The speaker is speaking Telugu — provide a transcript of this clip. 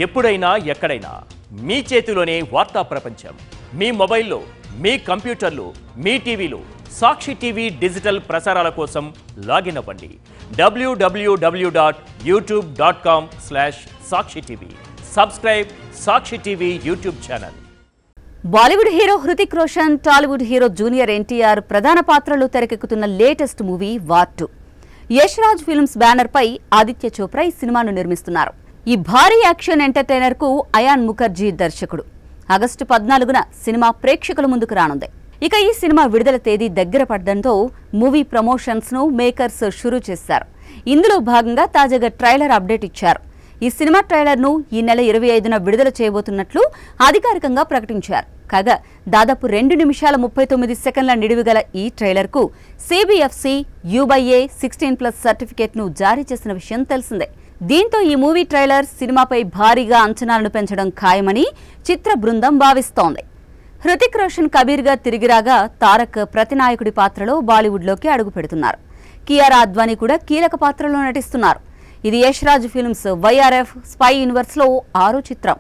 ఎప్పుడైనా ఎక్కడైనా మీ చేతిలోనే వార్తా ప్రపంచం. మీ మొబైల్లో, మీ కంప్యూటర్లో, మీ టీవీలో సాక్షి టీవీ డిజిటల్ ప్రసారాల కోసం లాగిన్ అవ్వండి. www.youtube.com/సాక్షి TV. Subscribe Sakshi TV YouTube channel. Bollywood hero Hrithik Roshan, Tollywood hero junior NTR ప్రధాన పాత్రలో తెరకెక్కుతున్న latest movie war 2. Yash Raj films banner పై ఆదిత్య చోప్రా ఈ సినిమాను నిర్మిస్తున్నారు. ఈ భారీ యాక్షన్ ఎంటర్టైనర్ కు అయాన్ ముఖర్జీ దర్శకుడు. ఆగస్టు 14న సినిమా ప్రేక్షకుల ముందుకు రానుంది. ఇక ఈ సినిమా విడుదల తేదీ దగ్గర పడడంతో మూవీ ప్రమోషన్స్ ను మేకర్స్ షురూ చేశారు. ఇందులో భాగంగా తాజాగా ట్రైలర్ అప్డేట్ ఇచ్చారు. ఈ సినిమా ట్రైలర్ ను ఈ నెల 25న విడుదల చేయబోతున్నట్లు అధికారికంగా ప్రకటించారు. కాగా దాదాపు 2 నిమిషాల 39 సెకండ్ల నిడివిగల ఈ ట్రైలర్ కు సిబిఎఫ్సి UA 16+ సర్టిఫికేట్ ను జారీ చేసిన విషయం తెలిసిందే. దీంతో ఈ మూవీ ట్రైలర్ సినిమాపై భారీగా అంచనాలను పెంచడం ఖాయమని చిత్ర బృందం భావిస్తోంది. హృతిక్ రోషన్ కబీర్గా తిరిగిరాగా తారక్ ప్రతినాయకుడి పాత్రలో బాలీవుడ్లోకి అడుగు పెడుతున్నారు. కియారా అద్వానీ కూడా కీలక పాత్రలో నటిస్తున్నారు. ఇది Yash Raj films YRF spy universe లో 6వ చిత్రం.